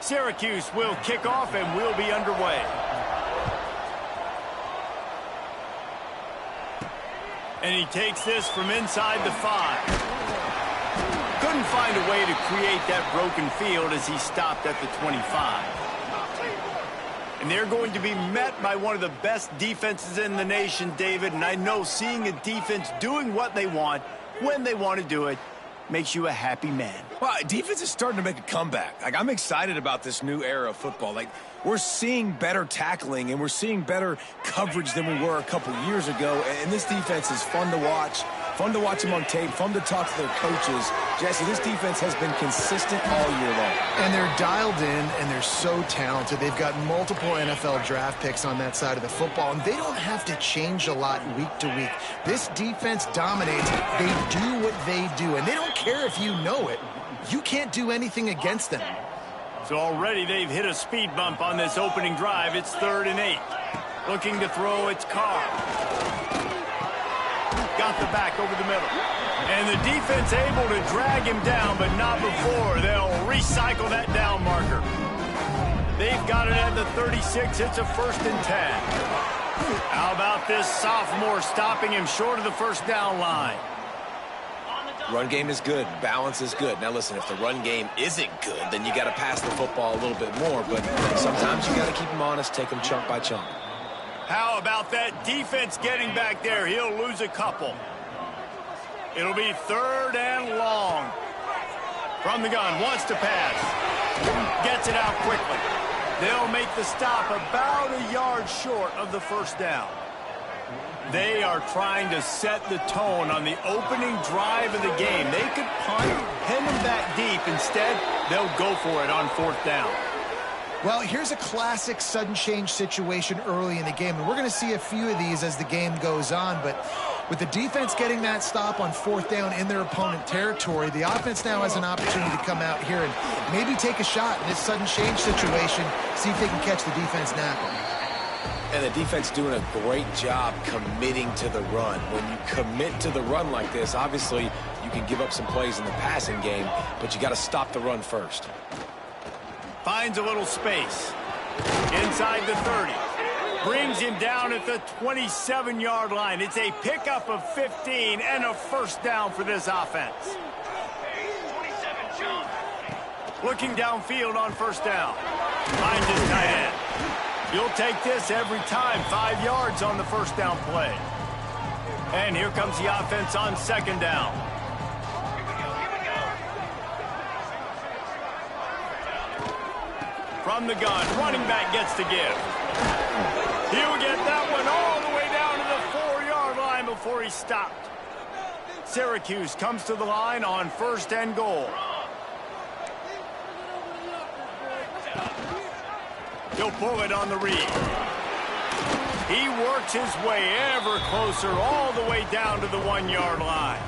Syracuse will kick off and we'll be underway. And he takes this from inside the 5. Couldn't find a way to create that broken field as he stopped at the 25. And they're going to be met by one of the best defenses in the nation, David. And I know seeing a defense doing what they want, when they want to do it, makes you a happy man. Well, defense is starting to make a comeback. Like, I'm excited about this new era of football. Like, we're seeing better tackling and we're seeing better coverage than we were a couple years ago. And this defense is fun to watch. Fun to watch them on tape. Fun to talk to their coaches. Jesse, this defense has been consistent all year long. And they're dialed in, and they're so talented. They've got multiple NFL draft picks on that side of the football, and they don't have to change a lot week to week. This defense dominates. They do what they do, and they don't care if you know it. You can't do anything against them. So already they've hit a speed bump on this opening drive. It's 3rd and 8. Looking to throw, it's Carr. Got the back over the middle. And the defense able to drag him down, but not before. They'll recycle that down marker. They've got it at the 36. It's a 1st and 10. How about this sophomore stopping him short of the first down line? Run game is good. Balance is good. Now, listen, if the run game isn't good, then you got to pass the football a little bit more. But sometimes you got to keep them honest, take them chunk by chunk. How about that defense getting back there? He'll lose a couple. It'll be 3rd and long. From the gun, wants to pass. Gets it out quickly. They'll make the stop about a yard short of the first down. They are trying to set the tone on the opening drive of the game. They could punt, pin them back deep. Instead, they'll go for it on 4th down. Well, here's a classic sudden change situation early in the game, and we're going to see a few of these as the game goes on, but with the defense getting that stop on 4th down in their opponent territory, the offense now has an opportunity to come out here and maybe take a shot in this sudden change situation, see if they can catch the defense napping. And the defense doing a great job committing to the run. When you commit to the run like this, obviously you can give up some plays in the passing game, but you got to stop the run first. Finds a little space. Inside the 30. Brings him down at the 27-yard line. It's a pickup of 15 and a first down for this offense. Looking downfield on first down. Finds his tight end. He'll take this every time. 5 yards on the first down play. And here comes the offense on 2nd down. From the gun, running back gets to give. He'll get that one all the way down to the 4-yard line before he stopped. Syracuse comes to the line on 1st and goal. He'll pull it on the read. He works his way ever closer all the way down to the 1-yard line.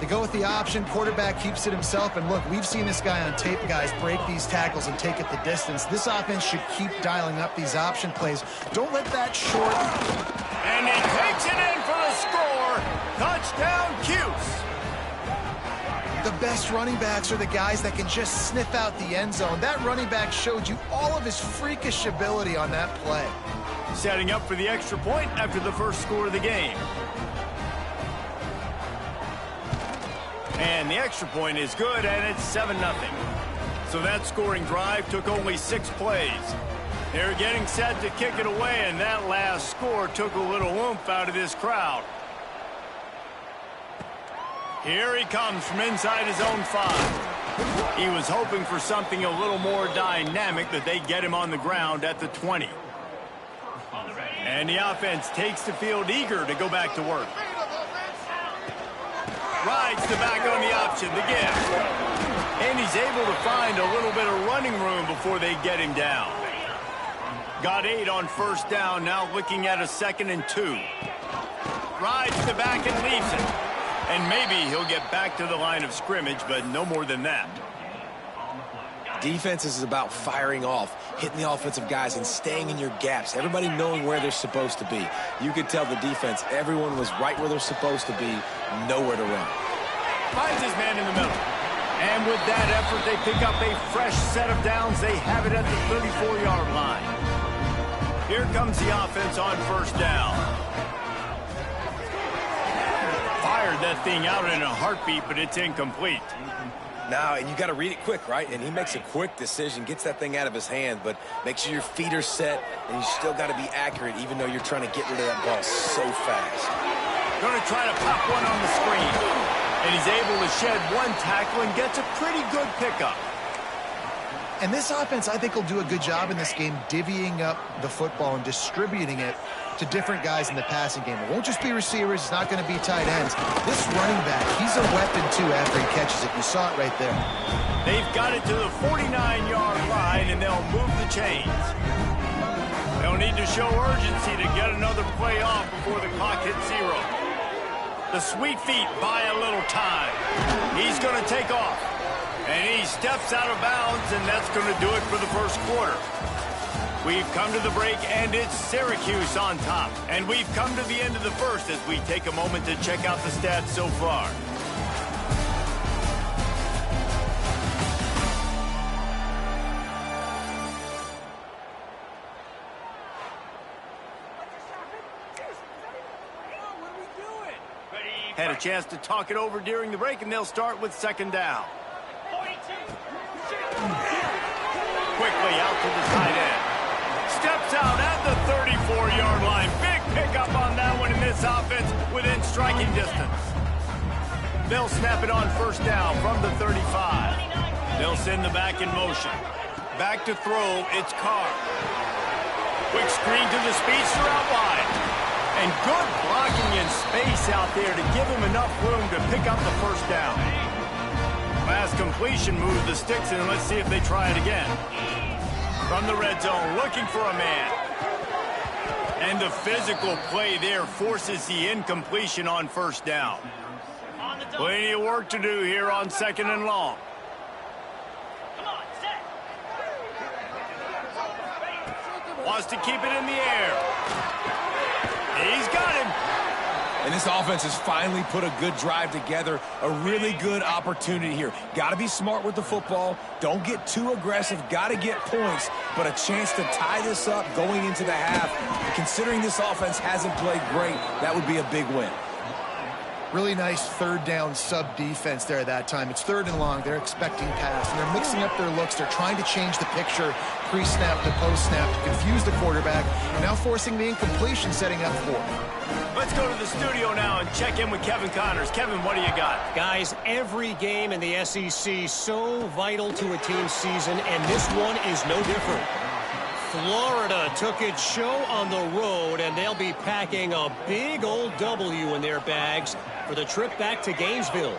They go with the option. Quarterback keeps it himself. And look, we've seen this guy on tape, guys, break these tackles and take it the distance. This offense should keep dialing up these option plays. Don't let that short. And he takes it in for the score. Touchdown, Cuse. The best running backs are the guys that can just sniff out the end zone. That running back showed you all of his freakish ability on that play. Setting up for the extra point after the first score of the game. And the extra point is good, and it's 7-0. So that scoring drive took only 6 plays. They're getting set to kick it away, and that last score took a little oomph out of this crowd. Here he comes from inside his own 5. He was hoping for something a little more dynamic, that they get him on the ground at the 20. And the offense takes the field eager to go back to work. Rides the back on the option, the give. And he's able to find a little bit of running room before they get him down. Got 8 on first down, now looking at a 2nd and 2. Rides the back and leaves it. And maybe he'll get back to the line of scrimmage, but no more than that. Defense is about firing off, hitting the offensive guys and staying in your gaps. Everybody knowing where they're supposed to be. You could tell the defense, everyone was right where they're supposed to be, nowhere to run. Finds his man in the middle. And with that effort, they pick up a fresh set of downs. They have it at the 34-yard line. Here comes the offense on first down. Fired that thing out in a heartbeat, but it's incomplete. Now, and you got to read it quick, right? And he makes a quick decision, gets that thing out of his hand, but make sure your feet are set, and you still got to be accurate, even though you're trying to get rid of that ball so fast. Going to try to pop one on the screen. And he's able to shed one tackle and gets a pretty good pickup. And this offense, I think, will do a good job in this game divvying up the football and distributing it to different guys in the passing game. It won't just be receivers. It's not going to be tight ends. This running back, he's a weapon, too, after he catches it. You saw it right there. They've got it to the 49-yard line, and they'll move the chains. They'll need to show urgency to get another play off before the clock hits 0. The sweet feet buy a little time. He's going to take off. And he steps out of bounds, and that's going to do it for the first quarter. We've come to the break, and it's Syracuse on top. And we've come to the end of the first as we take a moment to check out the stats so far. Had a chance to talk it over during the break, and they'll start with second down. Quickly out to the tight end. Steps out at the 34-yard line. Big pickup on that one in this offense within striking distance. They'll snap it on first down from the 35. They'll send the back in motion. Back to throw, it's Carr. Quick screen to the speedster out wide. And good blocking in space out there to give him enough room to pick up the first down. Last completion moves the sticks, and let's see if they try it again. From the red zone, looking for a man. And the physical play there forces the incompletion on first down. Plenty of work to do here on second and long. Wants to keep it in the air. He's got him. And this offense has finally put a good drive together, a really good opportunity here. Got to be smart with the football. Don't get too aggressive. Got to get points, but a chance to tie this up going into the half. Considering this offense hasn't played great, that would be a big win. Really nice third down sub defense there that time. It's third and long. They're expecting pass, and they're mixing up their looks. They're trying to change the picture pre-snap to post-snap to confuse the quarterback, and now forcing the incompletion, setting up for it. Let's go to the studio now and check in with Kevin Connors. Kevin, what do you got? Guys, every game in the SEC so vital to a team's season, and this one is no different. Florida took its show on the road, and they'll be packing a big old W in their bags for the trip back to Gainesville.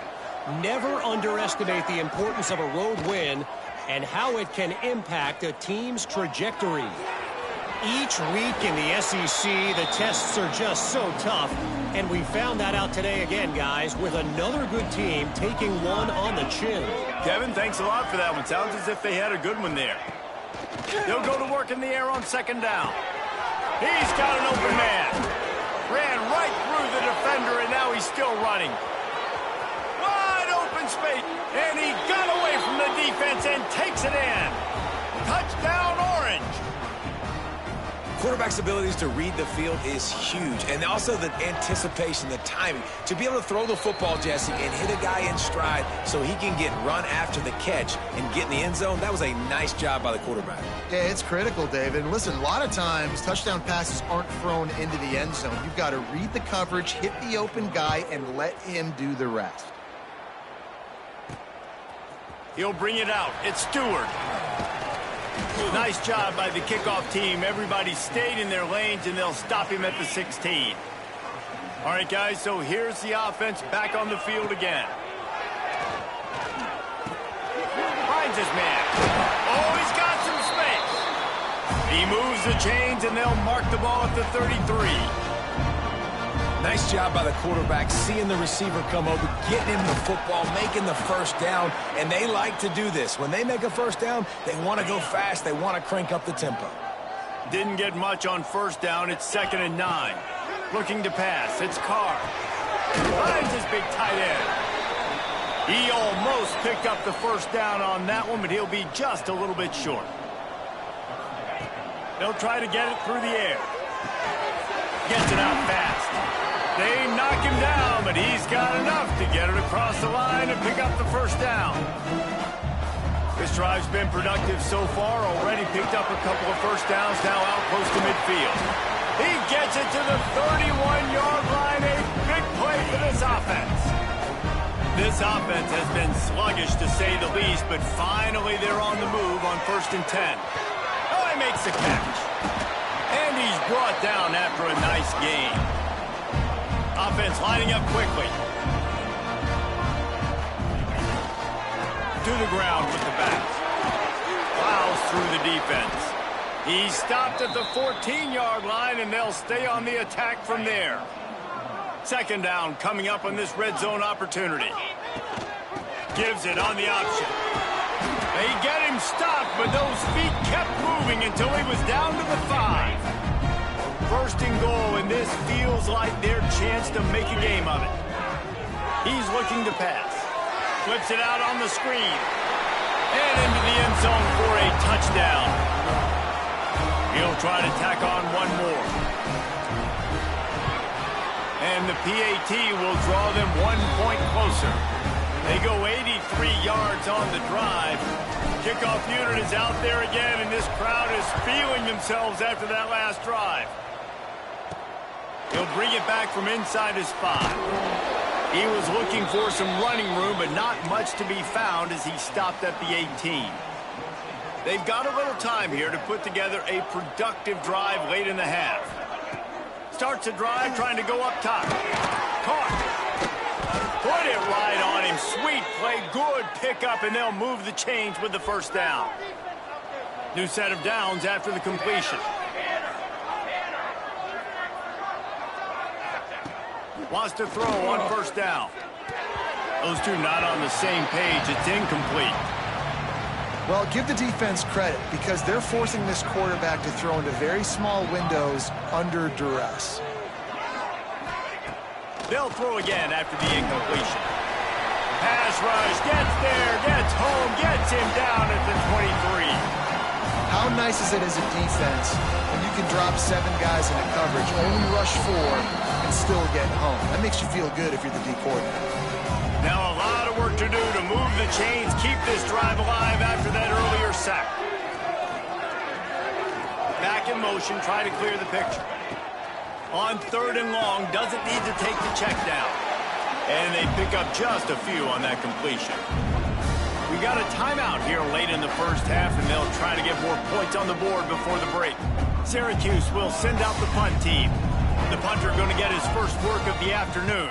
Never underestimate the importance of a road win and how it can impact a team's trajectory. Each week in the SEC, the tests are just so tough, and we found that out today again, guys, with another good team taking one on the chin. Kevin, thanks a lot for that one. Sounds as if they had a good one there. They'll go to work in the air on second down. He's got an open man. Ran right through the defender, and now he's still running. Wide open space, and he got away from the defense and takes it in. Touchdown, Orange. Quarterback's abilities to read the field is huge, and also the anticipation, the timing. To be able to throw the football, Jesse, and hit a guy in stride so he can get run after the catch and get in the end zone, that was a nice job by the quarterback. Yeah, it's critical, David. And listen, a lot of times touchdown passes aren't thrown into the end zone. You've got to read the coverage, hit the open guy, and let him do the rest. He'll bring it out. It's Stewart. Nice job by the kickoff team. Everybody stayed in their lanes, and they'll stop him at the 16. All right, guys, so here's the offense back on the field again. Finds his man. Oh, he's got some space. He moves the chains, and they'll mark the ball at the 33. Nice job by the quarterback, seeing the receiver come over, getting him the football, making the first down, and they like to do this. When they make a first down, they want to go fast. They want to crank up the tempo. Didn't get much on first down. It's 2nd and 9. Looking to pass. It's Carr. Finds his big tight end. He almost picked up the first down on that one, but he'll be just a little bit short. They'll try to get it through the air. Gets it out fast. They knock him down, but he's got enough to get it across the line and pick up the first down. This drive's been productive so far. Already picked up a couple of first downs, now out close to midfield. He gets it to the 31-yard line. A big play for this offense. This offense has been sluggish, to say the least, but finally they're on the move on 1st and 10. Oh, he makes the catch. And he's brought down after a nice gain. Offense lining up quickly. To the ground with the back. Plows through the defense. He's stopped at the 14-yard line, and they'll stay on the attack from there. 2nd down coming up on this red zone opportunity. Gives it on the option. They get him stopped, but those feet kept moving until he was down to the 5. 1st and goal, and this feels like their chance to make a game of it. He's looking to pass. Flips it out on the screen. And into the end zone for a touchdown. He'll try to tack on one more. And the PAT will draw them 1 point closer. They go 83 yards on the drive. Kickoff unit is out there again, and this crowd is feeling themselves after that last drive. He'll bring it back from inside his 5. He was looking for some running room, but not much to be found as he stopped at the 18. They've got a little time here to put together a productive drive late in the half. Starts a drive trying to go up top. Caught. Put it right on him. Sweet play. Good pickup, and they'll move the chains with the first down. New set of downs after the completion. Wants to throw on 1st down. Those two not on the same page. It's incomplete. Well, give the defense credit because they're forcing this quarterback to throw into very small windows under duress. They'll throw again after the incompletion. Pass rush, gets there, gets home, gets him down at the 23. How nice is it as a defense when you can drop 7 guys into coverage, only rush 4, and still get home? That makes you feel good if you're the D coordinator. Now a lot of work to do to move the chains, keep this drive alive after that earlier sack. Back in motion, try to clear the picture. On 3rd and long, doesn't need to take the check down. And they pick up just a few on that completion. We got a timeout here late in the first half, and they'll try to get more points on the board before the break. Syracuse will send out the punt team. The punter going to get his first work of the afternoon.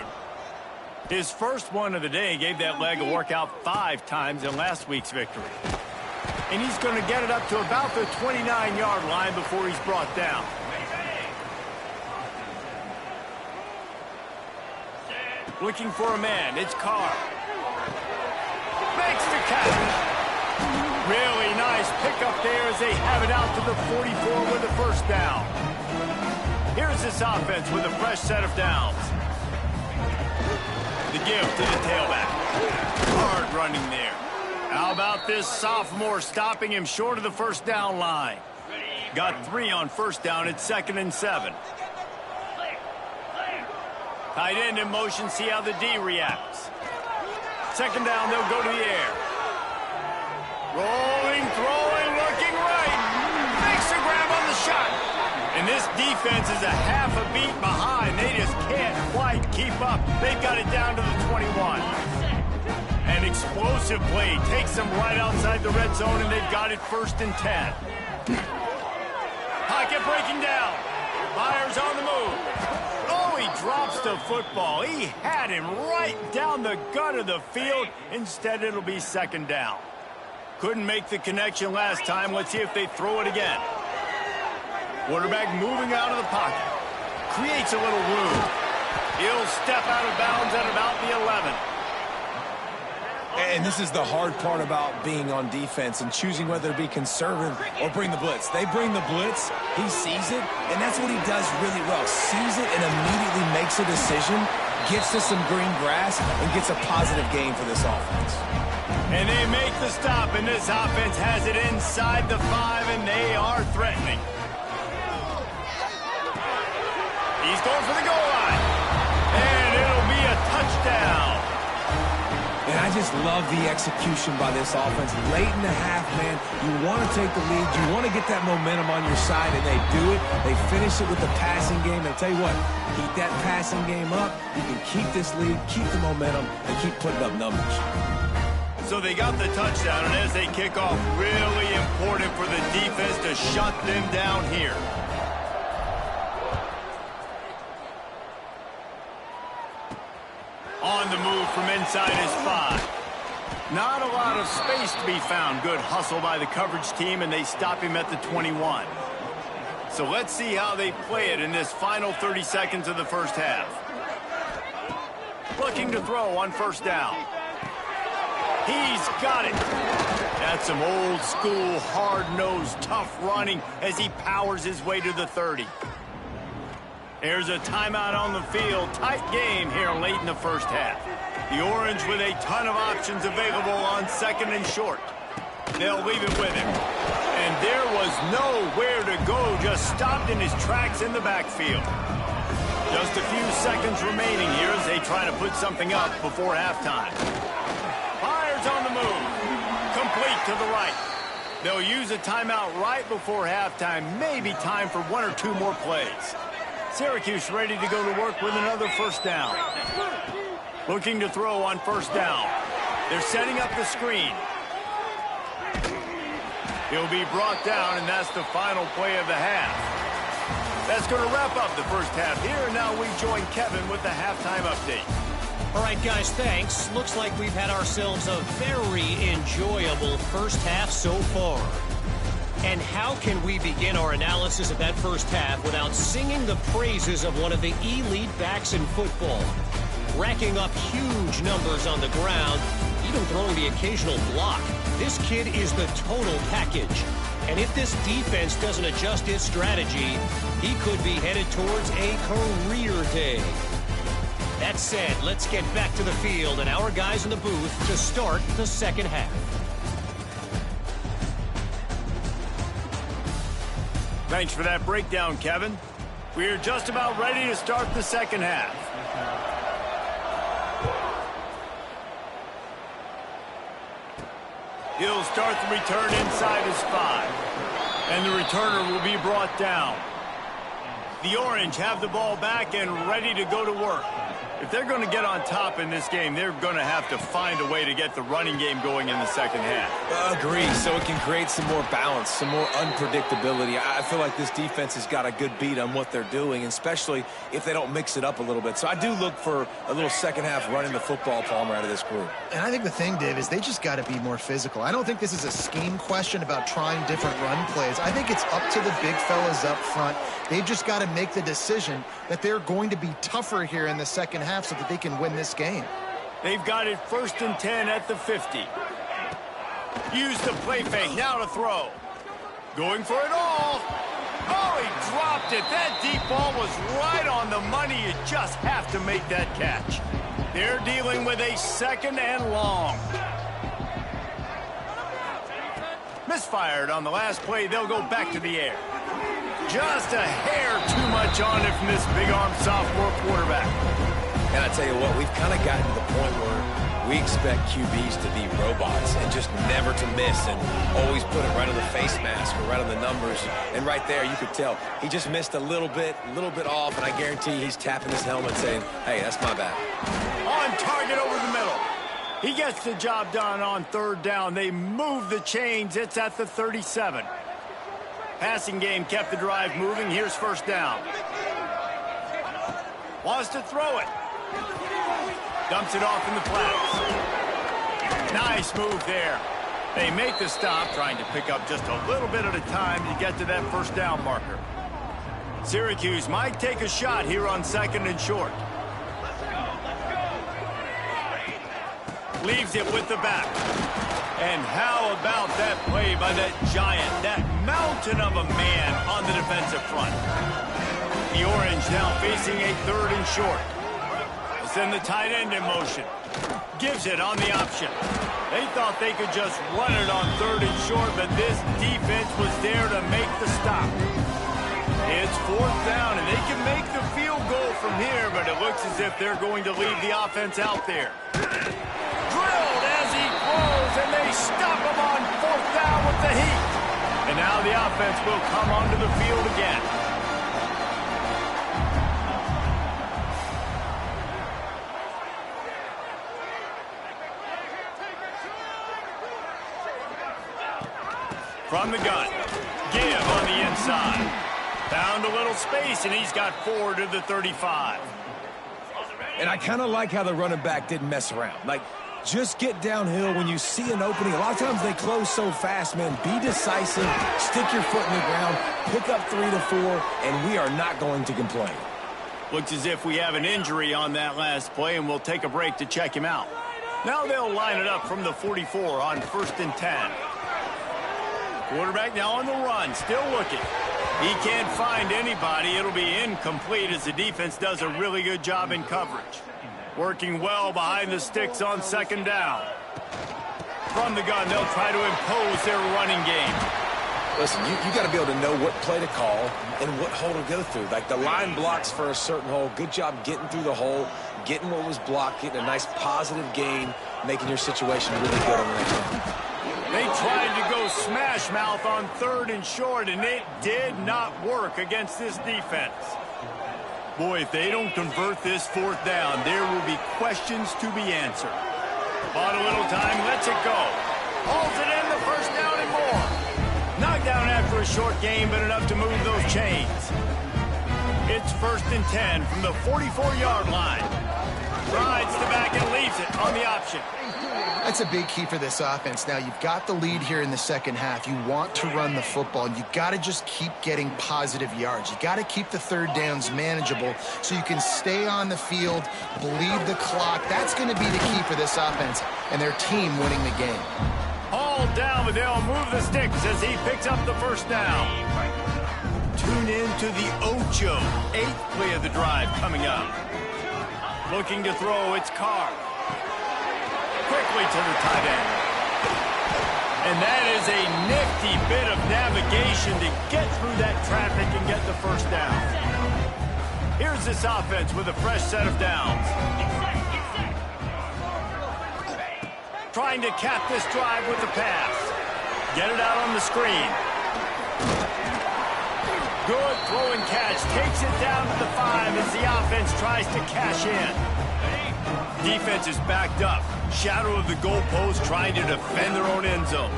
His first one of the day gave that leg a workout 5 times in last week's victory. And he's going to get it up to about the 29-yard line before he's brought down. Looking for a man. It's Carr. Makes the catch. Really nice pickup there as they have it out to the 44 with the first down. Here's this offense with a fresh set of downs. The give to the tailback. Hard running there. How about this sophomore stopping him short of the first down line? Got 3 on 1st down at 2nd and 7. Tight end in motion, see how the D reacts. 2nd down, they'll go to the air. Rolling, throwing, looking right. Makes a grab on the shot. And this defense is a half a beat behind. They just can't quite keep up. They've got it down to the 21. An explosive play takes them right outside the red zone, and they've got it 1st and 10. Pocket breaking down. Myers on the move. Oh, he drops the football. He had him right down the gut of the field. Instead, it'll be 2nd down. Couldn't make the connection last time. Let's see if they throw it again. Quarterback moving out of the pocket. Creates a little room. He'll step out of bounds at about the 11. And this is the hard part about being on defense and choosing whether to be conservative or bring the blitz. They bring the blitz, he sees it, and that's what he does really well. Sees it and immediately makes a decision. gets to some green grass, and gets a positive gain for this offense. And they make the stop, and this offense has it inside the 5, and they are threatening. He's going for the goal line. And it'll be a touchdown. And I just love the execution by this offense. Late in the half, man, you want to take the lead. You want to get that momentum on your side, and they do it. They finish it with the passing game. And I'll tell you what, keep that passing game up. You can keep this lead, keep the momentum, and keep putting up numbers. So they got the touchdown, and as they kick off, really important for the defense to shut them down here. On the move from inside his 5. Not a lot of space to be found. Good hustle by the coverage team, and they stop him at the 21. So let's see how they play it in this final 30 seconds of the first half. Looking to throw on first down. He's got it. That's some old school, hard-nosed, tough running as he powers his way to the 30. There's a timeout on the field. Tight game here late in the first half. The Orange with a ton of options available on second and short. They'll leave it with him. And there was nowhere to go, just stopped in his tracks in the backfield. Just a few seconds remaining here as they try to put something up before halftime. Fires on the move. Complete to the right. They'll use a timeout right before halftime. Maybe time for 1 or 2 more plays. Syracuse ready to go to work with another first down. Looking to throw on first down. They're setting up the screen. He'll be brought down, and that's the final play of the half. That's going to wrap up the first half here, and now we join Kevin with the halftime update. All right, guys, thanks. Looks like we've had ourselves a very enjoyable first half so far. And how can we begin our analysis of that first half without singing the praises of one of the elite backs in football? Racking up huge numbers on the ground, even throwing the occasional block. This kid is the total package. And if this defense doesn't adjust its strategy, he could be headed towards a career day. That said, let's get back to the field and our guys in the booth to start the second half. Thanks for that breakdown, Kevin. We are just about ready to start the second half. He'll start the return inside his 5. And the returner will be brought down. The Orange have the ball back and ready to go to work. If they're going to get on top in this game, they're going to have to find a way to get the running game going in the second half. Agree, so it can create some more balance, some more unpredictability. I feel like this defense has got a good beat on what they're doing, especially if they don't mix it up a little bit. So I do look for a little second half running the football, Palmer, out of this group. And I think the thing, Dave, is they just got to be more physical. I don't think this is a scheme question about trying different run plays. I think it's up to the big fellas up front. They've just got to make the decision that they're going to be tougher here in the second half so that they can win this game. They've got it 1st and 10 at the 50. Use the play fake, now to throw. Going for it all. Oh, he dropped it. That deep ball was right on the money. You just have to make that catch. They're dealing with a 2nd and long. Misfired on the last play. They'll go back to the air. Just a hair too much on it from this big-arm sophomore quarterback. And I tell you what, we've kind of gotten to the point where we expect QBs to be robots and just never to miss and always put it right on the face mask or right on the numbers. And right there, you could tell he just missed a little bit off, and I guarantee he's tapping his helmet saying, hey, that's my bad. On target over the middle. He gets the job done on 3rd down. They move the chains. It's at the 37. Passing game kept the drive moving. Here's 1st down. Wants to throw it. Dumps it off in the flats. Nice move there. They make the stop, trying to pick up just a little bit at a time to get to that 1st down marker. Syracuse might take a shot here on 2nd and short. Leaves it with the back. And how about that play by that giant, that mountain of a man on the defensive front? The Orange now facing a 3rd and short. As send the tight end in motion. Gives it on the option. They thought they could just run it on 3rd and short, but this defense was there to make the stop. It's 4th down, and they can make the field goal from here, but it looks as if they're going to leave the offense out there. Drilled as he throws, and they stop him on 4th down with the heat. And now the offense will come onto the field again. From the gun, give on the inside. Found a little space, and he's got 4 to the 35. And I kind of like how the running back didn't mess around. Like, just get downhill when you see an opening. A lot of times they close so fast, man. Be decisive, stick your foot in the ground, pick up 3 to 4, and we are not going to complain. Looks as if we have an injury on that last play, and we'll take a break to check him out. Now they'll line it up from the 44 on 1st and 10. Quarterback now on the run, still looking. He can't find anybody. It'll be incomplete as the defense does a really good job in coverage. Working well behind the sticks on 2nd down. From the gun, they'll try to impose their running game. Listen, you got to be able to know what play to call and what hole to go through. Like, the line blocks for a certain hole. Good job getting through the hole, getting what was blocked, getting a nice positive gain, making your situation really good on the next one. They tried to go smash mouth on 3rd and short, and it did not work against this defense. Boy, if they don't convert this 4th down, there will be questions to be answered. Bought a little time, lets it go. Hauls it in, the 1st down and more. Knocked down after a short game, but enough to move those chains. It's 1st and 10 from the 44-yard line. Rides the back and leaves it on the option. That's a big key for this offense. Now, you've got the lead here in the 2nd half. You want to run the football, and you got to just keep getting positive yards. You got to keep the 3rd downs manageable so you can stay on the field, bleed the clock. That's going to be the key for this offense and their team winning the game. All down, but they'll move the sticks as he picks up the 1st down. Tune in to the Ocho. 8th play of the drive coming up. Looking to throw, it's Carr. Quickly to the tight end. And that is a nifty bit of navigation to get through that traffic and get the 1st down. Here's this offense with a fresh set of downs. Trying to cap this drive with the pass. Get it out on the screen. Good throw and catch. Takes it down to the 5 as the offense tries to cash in. Defense is backed up. Shadow of the goalpost trying to defend their own end zone.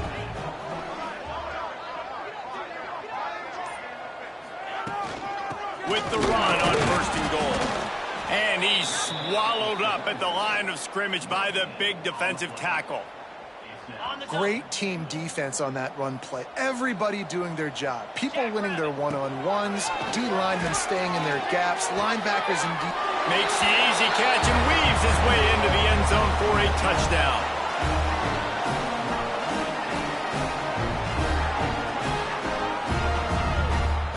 With the run on 1st and goal. And he's swallowed up at the line of scrimmage by the big defensive tackle. Great team defense on that run play. Everybody doing their job. People winning their one-on-ones. D linemen staying in their gaps. Linebackers and makes the easy catch and weaves his way into the end zone for a touchdown.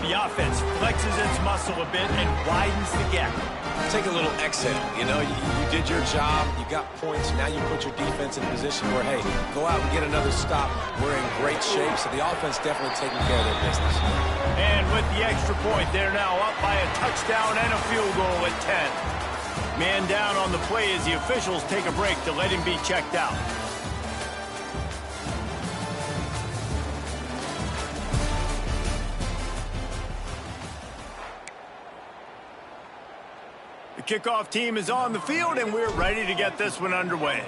The offense flexes its muscle a bit and widens the gap. Take a little exhale. You know, you did your job. You got points. Now you put your defense in a position where, hey, go out and get another stop. We're in great shape, so the offense definitely taking care of their business. And with the extra point, they're now up by a touchdown and a field goal at 10. Man down on the play as the officials take a break to let him be checked out. The kickoff team is on the field, and we're ready to get this one underway.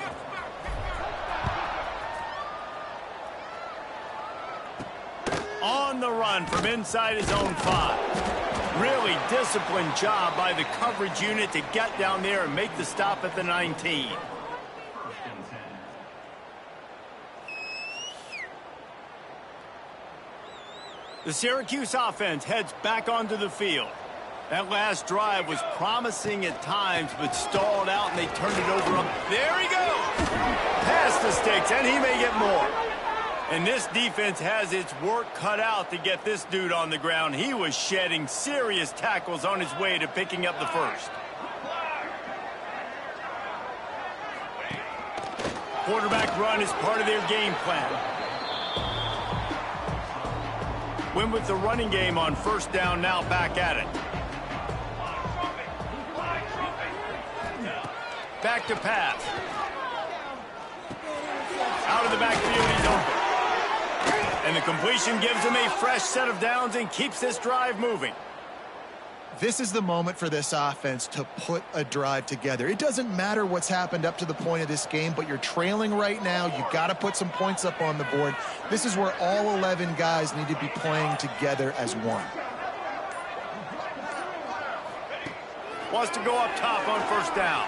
On the run from inside his own 5. Really disciplined job by the coverage unit to get down there and make the stop at the 19. The Syracuse offense heads back onto the field. That last drive was promising at times, but stalled out, and they turned it over. There he goes! Past the sticks, and he may get more. And this defense has its work cut out to get this dude on the ground. He was shedding serious tackles on his way to picking up the 1st. Quarterback run is part of their game plan. Win with the running game on first down, now back at it. Back to pass. Out of the backfield, he's open. And the completion gives him a fresh set of downs and keeps this drive moving. This is the moment for this offense to put a drive together. It doesn't matter what's happened up to the point of this game, but you're trailing right now. You've got to put some points up on the board. This is where all 11 guys need to be playing together as one. Wants to go up top on first down.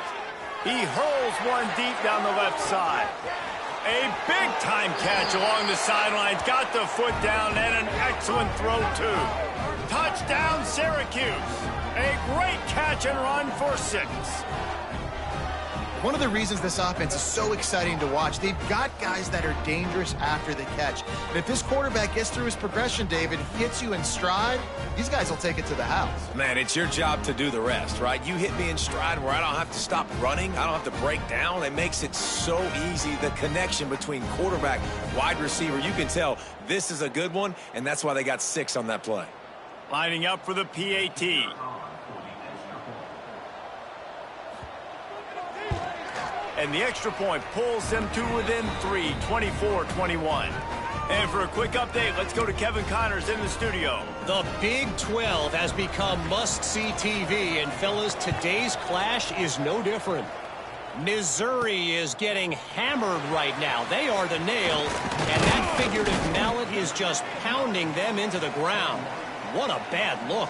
He hurls one deep down the left side. A big-time catch along the sidelines. Got the foot down and an excellent throw, too. Touchdown, Syracuse. A great catch and run for 6. One of the reasons this offense is so exciting to watch, they've got guys that are dangerous after the catch. And if this quarterback gets through his progression, David, hits you in stride, these guys will take it to the house. Man, it's your job to do the rest, right? You hit me in stride where I don't have to stop running. I don't have to break down. It makes it so easy, the connection between quarterback, wide receiver. You can tell this is a good one, and that's why they got 6 on that play. Lining up for the PAT. And the extra point pulls them to within 3, 24-21. And for a quick update, let's go to Kevin Connors in the studio. The Big 12 has become must-see TV, and fellas, today's clash is no different. Missouri is getting hammered right now. They are the nails, and that figurative mallet is just pounding them into the ground. What a bad look.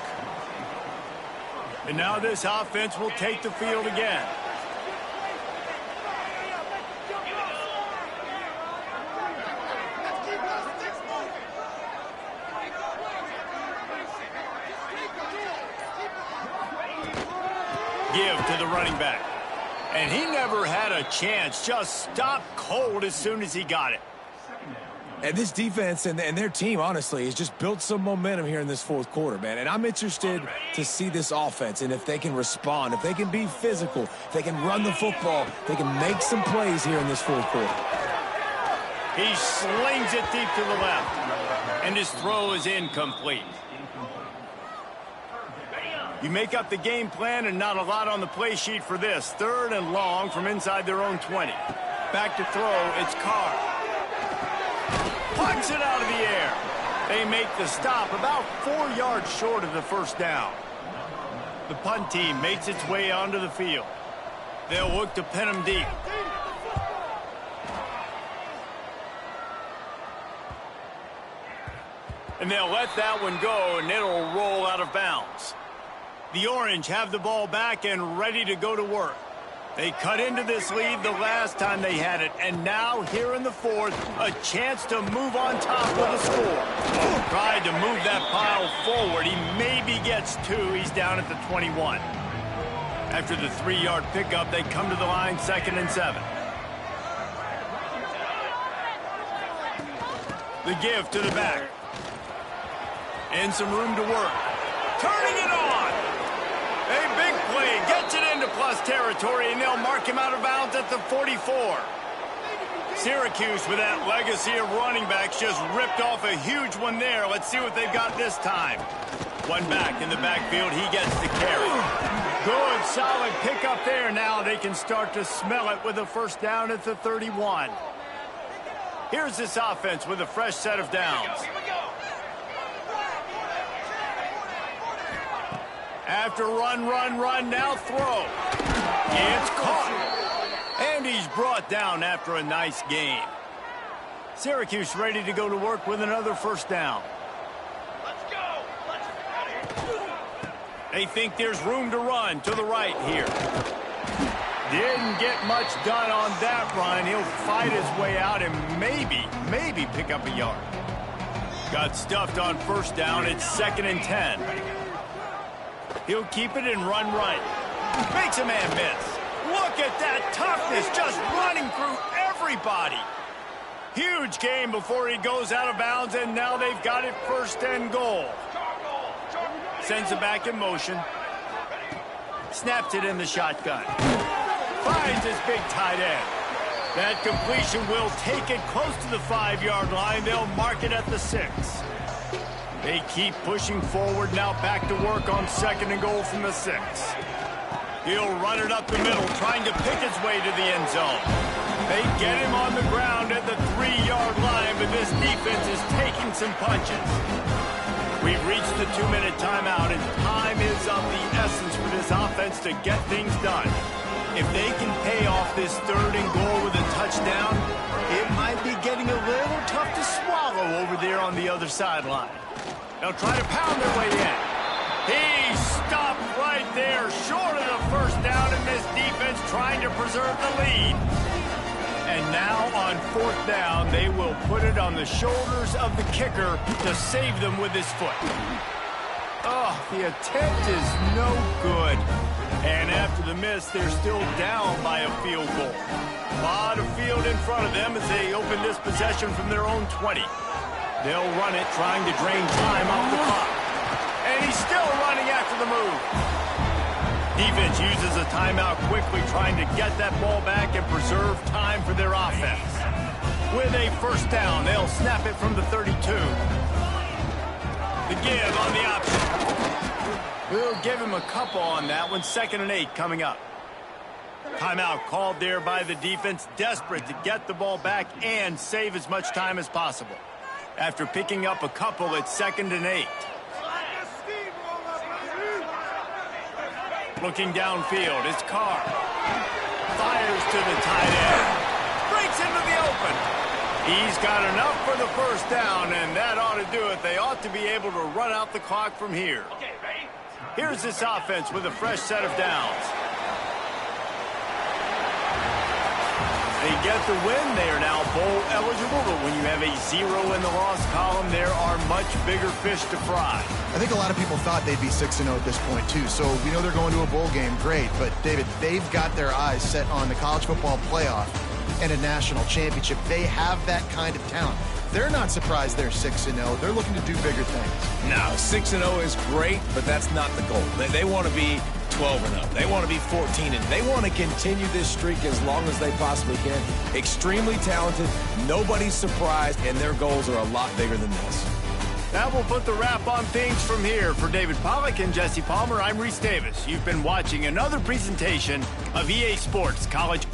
And now this offense will take the field again. Give to the running back. And he never had a chance. Just stopped cold as soon as he got it. And this defense and their team, honestly, has just built some momentum here in this fourth quarter, man. And I'm interested to see this offense and if they can respond, if they can be physical, if they can run the football, they can make some plays here in this fourth quarter. He slings it deep to the left. And his throw is incomplete. You make up the game plan and not a lot on the play sheet for this. 3rd and long from inside their own 20. Back to throw, it's Carr. Punts it out of the air. They make the stop about 4 yards short of the first down. The punt team makes its way onto the field. They'll look to pin them deep. And they'll let that one go, and it'll roll out of bounds. The Orange have the ball back and ready to go to work. They cut into this lead the last time they had it, and now here in the fourth, a chance to move on top with a score. Tried to move that pile forward. He maybe gets 2. He's down at the 21. After the 3-yard pickup, they come to the line 2nd and 7. The give to the back. And some room to work. Turning it on. A big play, gets it into plus territory, and they'll mark him out of bounds at the 44. Syracuse, with that legacy of running backs, just ripped off a huge one there. Let's see what they've got this time. One back in the backfield, he gets the carry. Good, solid pickup there. Now they can start to smell it with a first down at the 31. Here's this offense with a fresh set of downs. After run, now throw. It's caught. And he's brought down after a nice gain. Syracuse ready to go to work with another first down. Let's go. They think there's room to run to the right here. Didn't get much done on that run. He'll fight his way out and maybe pick up a yard. Got stuffed on first down. It's 2nd and 10. He'll keep it and run right. Makes a man miss. Look at that toughness, just running through everybody. Huge gain before he goes out of bounds, and now they've got it 1st and goal. Sends it back in motion. Snaps it in the shotgun. Finds his big tight end. That completion will take it close to the 5-yard line. They'll mark it at the 6. They keep pushing forward now, back to work on 2nd and goal from the 6. He'll run it up the middle, trying to pick his way to the end zone. They get him on the ground at the 3-yard line, but this defense is taking some punches. We've reached the 2-minute timeout, and time is of the essence for this offense to get things done. If they can pay off this 3rd and goal with a touchdown, it might be getting a little tough to swallow over there on the other sideline. They'll try to pound their way in. He stopped right there, short of the 1st down, and this defense trying to preserve the lead. And now on 4th down, they will put it on the shoulders of the kicker to save them with his foot. Oh, the attempt is no good. And after the miss, they're still down by a field goal. A lot of field in front of them as they open this possession from their own 20. They'll run it, trying to drain time off the clock. And he's still running after the move. Defense uses a timeout quickly, trying to get that ball back and preserve time for their offense. With a 1st down, they'll snap it from the 32. The give on the option. We'll give him a couple on that one. 2nd and 8 coming up. Timeout called there by the defense, desperate to get the ball back and save as much time as possible. After picking up a couple, it's 2nd and 8. Looking downfield, it's Carr. Fires to the tight end. Breaks into the open. He's got enough for the 1st down, and that ought to do it. They ought to be able to run out the clock from here. Here's this offense with a fresh set of downs. They get the win. They are now bowl eligible, but when you have a 0 in the loss column, there are much bigger fish to fry. I think a lot of people thought they'd be 6-0 at this point, too. So we know they're going to a bowl game. Great. But, David, they've got their eyes set on the college football playoff and a national championship. They have that kind of talent. They're not surprised they're 6-0. They're looking to do bigger things. No, 6-0 is great, but that's not the goal. They want to be 12-0. They want to be 14-0. They want to continue this streak as long as they possibly can. Extremely talented. Nobody's surprised, and their goals are a lot bigger than this. That will put the wrap on things from here. For David Pollack and Jesse Palmer, I'm Reese Davis. You've been watching another presentation of EA Sports College